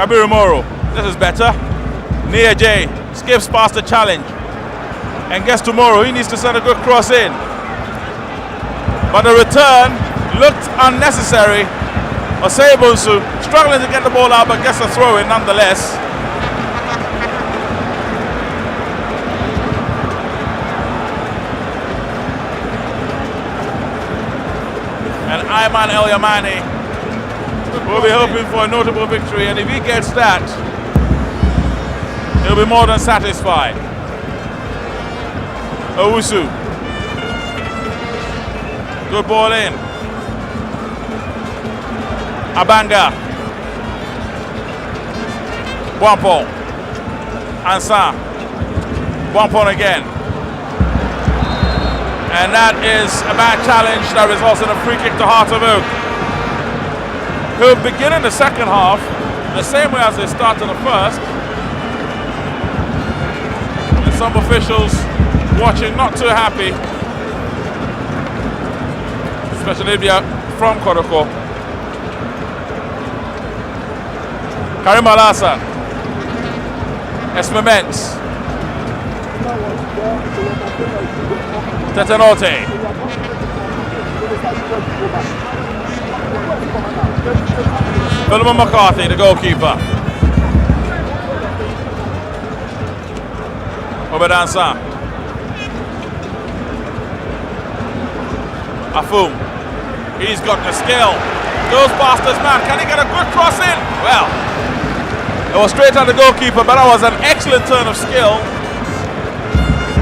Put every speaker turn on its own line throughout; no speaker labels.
Kabiru Moro, this is better. Nia J skips past the challenge and gets to Moro. He needs to send a good cross in. But the return looked unnecessary. Osebunsu struggling to get the ball out, but gets a throw in nonetheless. And Ayman El Yamani will be hoping for a notable victory, and if he gets that, he'll be more than satisfied. Owusu. Good ball in. Abanga. Wampo. Ansa. Wampo again. And that is a bad challenge that results in a free kick to Heart of Oak, who begin in the second half the same way as they started the first. And some officials watching not too happy, especially if you're from KOTOKO. Karim Al-Hassan. Esmements. Tetenote. Philemon McCarthy, the goalkeeper. Obedansa. Afum. He's got the skill. Goes past his man. Can he get a good cross in? Well, it was straight at the goalkeeper, but that was an excellent turn of skill.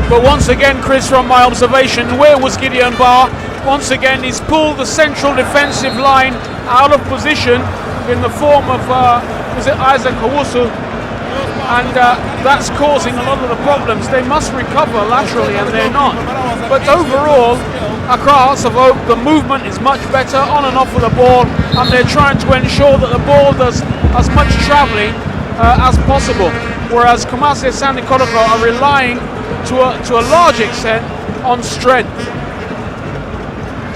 But once again, Chris, from my observation, where was Gideon Barr? Once again, he's pulled the central defensive line out of position in the form of, is it Isaac Owusu? And that's causing a lot of the problems. They must recover laterally, and they're not. But overall, Accra Hearts of Oak, the movement is much better on and off of the ball, and they're trying to ensure that the ball does as much travelling as possible. Whereas Kumasi ASANTE KOTOKO are relying to a large extent on strength.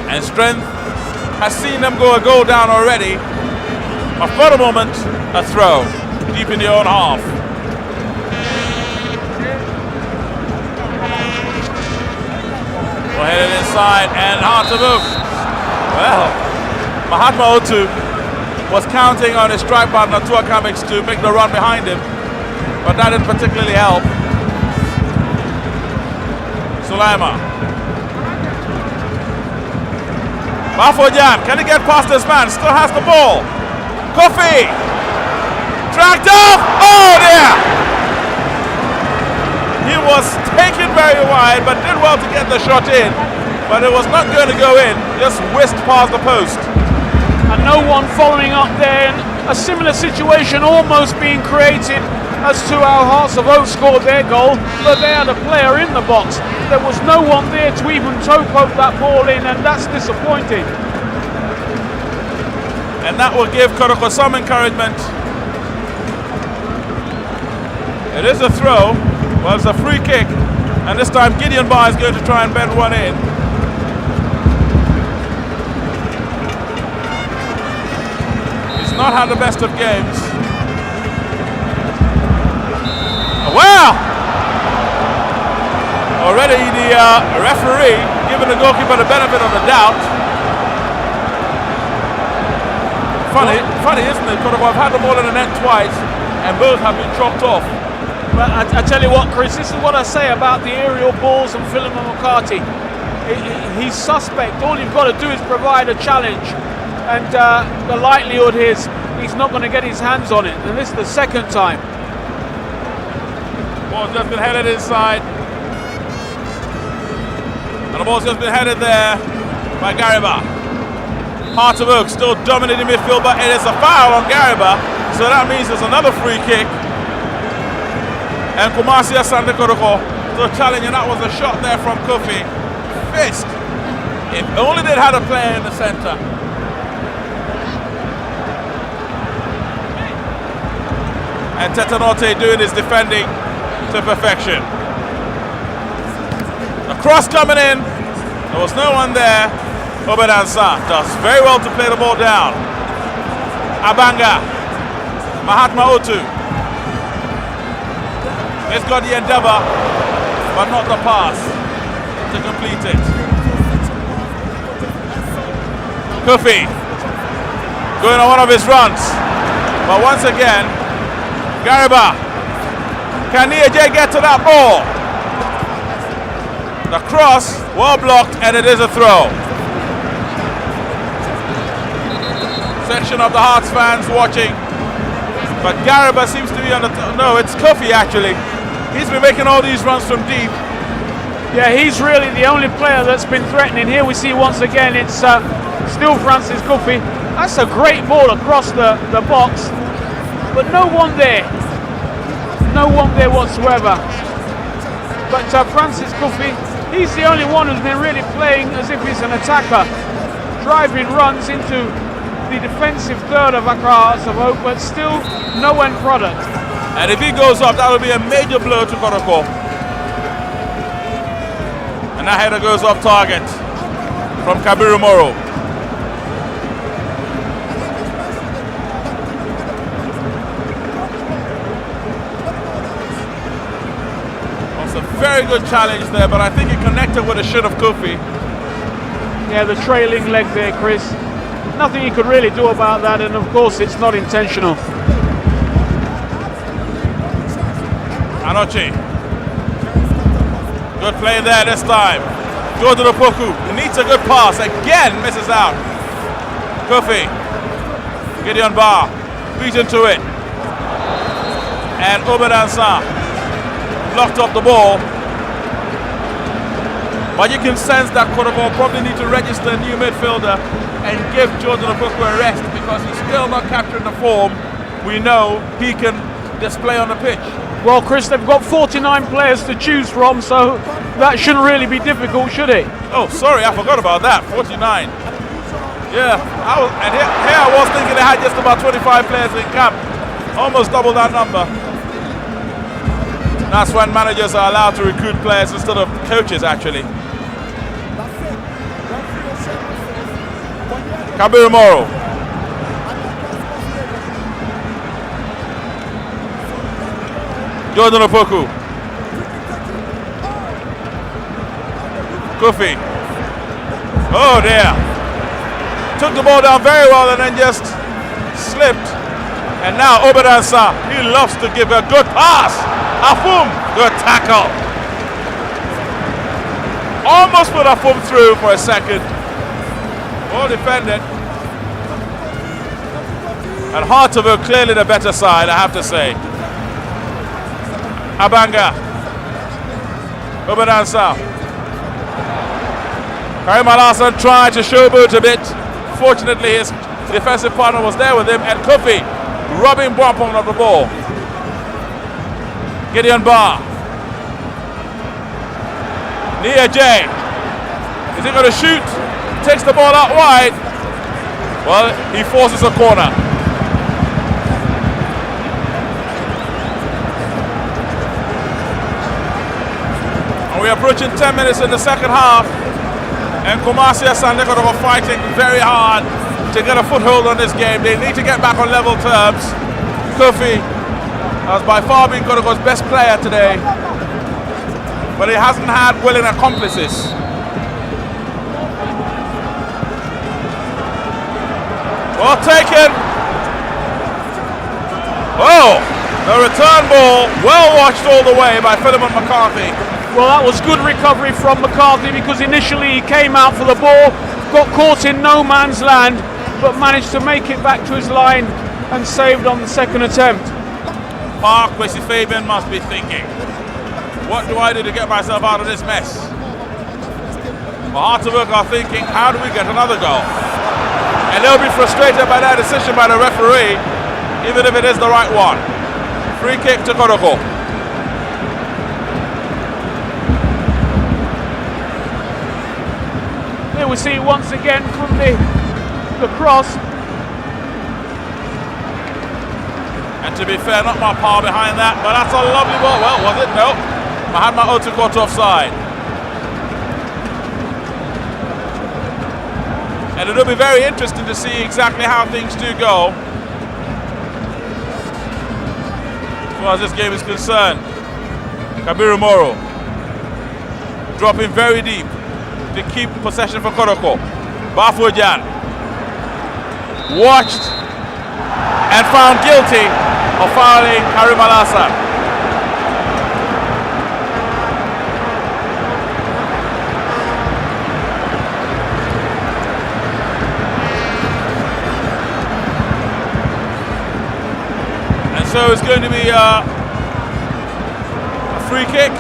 And strength has seen them go a goal down already. But for the moment, a throw deep in the own half. We're headed inside, and Heart of Oak. Well, Mahatma Otu was counting on his strike partner Tua Kamix to make the run behind him, but that didn't particularly help. Sulaima. Bafojan, can he get past this man? Still has the ball. Kofi. Dragged off. Oh dear. He was taken very wide, but did well to get the shot in. But it was not going to go in. Just whisked past the post.
And no one following up there. A similar situation almost being created as to how Hearts of Oak scored their goal, but they had a player in the box. There was no one there to even toe poke that ball in, and that's disappointing.
And that will give KOTOKO some encouragement. It is a throw. Well, it's a free kick, and this time Gideon Barr is going to try and bend one in. He's not had the best of games. Well, already the referee giving the goalkeeper the benefit of the doubt. Funny, isn't it? KOTOKO have had the ball in the net twice, and both have been chopped off.
But I tell you what, Chris, this is what I say about the aerial balls and Philemon McCarthy. He's suspect. All you've got to do is provide a challenge, and the likelihood is he's not going to get his hands on it. And this is the second time.
Ball's just been headed inside. And the ball's just been headed there by Gariba. Heart of Oak still dominating midfield, but it is a foul on Gariba. So that means there's another free kick. And Kumasi ASANTE KOTOKO to challenge, and that was a shot there from Kofi. Fist. If only they'd had a player in the centre. And Tetenote doing his defending to perfection. A cross coming in. There was no one there. Obedansa does very well to play the ball down. Abanga. Mahatma Otu. He's got the endeavor, but not the pass to complete it. Kofi going on one of his runs, but once again, Gariba. Can Nia-J get to that ball? The cross, well blocked, and it is a throw. Section of the Hearts fans watching, but Gariba seems to be on the no, it's Kofi actually. He's been making all these runs from deep.
Yeah, he's really the only player that's been threatening. Here we see once again it's still Francis Kofi. That's a great ball across the box, but no one there. No one there whatsoever. But Francis Kofi, he's the only one who's been really playing as if he's an attacker, driving runs into the defensive third of Accra Hearts of Oak, but still no end product.
And if he goes up, that will be a major blow to KOTOKO. And that header goes off target from Kabiru Moro. That's a very good challenge there, but I think he connected with a shin of Kofi.
Yeah, the trailing leg there, Chris. Nothing he could really do about that, and of course it's not intentional.
Anoche. Good play there this time. Jordan Opoku needs a good pass. Again misses out. Kofi. Gideon Barr beat into it. And Obedansa blocked up the ball. But you can sense that KOTOKO probably need to register a new midfielder and give Jordan Opoku a rest, because he's still not capturing the form we know he can display on the pitch.
Well, Chris, they've got 49 players to choose from, so that shouldn't really be difficult, should it?
Oh, sorry, I forgot about that. 49. Yeah, here I was thinking they had just about 25 players in camp. Almost double that number. That's when managers are allowed to recruit players instead of coaches, actually. Kabiru Moro. Jordan Opoku. Kofi. Oh dear. Took the ball down very well and then just slipped. And now Obedansa, he loves to give a good pass. Afum, good tackle. Almost put Afum through for a second. Well defended. And Hearts of Oak clearly the better side, I have to say. Abanga. Obedansa. Karim Al-Hassan tried to showboat a bit. Fortunately, his defensive partner was there with him, and Kofi robbing Bompong of the ball. Gideon Barr. Nia-J. Is he going to shoot? Takes the ball out wide. Well, he forces a corner. We're approaching 10 minutes in the second half, and Kumasi ASANTE are fighting very hard to get a foothold on this game. They need to get back on level terms. Kofi has by far been KOTOKO's best player today, but he hasn't had willing accomplices. Well taken. Oh, the return ball, well watched all the way by Philemon McCarthy.
Well, that was good recovery from McCarthy, because initially he came out for the ball, got caught in no man's land, but managed to make it back to his line and saved on the second attempt.
Park Kwesi Fabian must be thinking, what do I do to get myself out of this mess? Well, Hearts of Oak are thinking, how do we get another goal? And they'll be frustrated by that decision by the referee, even if it is the right one. Free kick to KOTOKO.
Here we see once again from the cross.
And to be fair, not much power behind that, but that's a lovely ball. Well, was it? No. Mahatma Otu got offside. And it'll be very interesting to see exactly how things do go. far as this game is concerned. Kabiru Moro dropping very deep to keep possession for Kotoko. Bafojan watched and found guilty of fouling Karim Al-Hassan. And so it's going to be a free kick.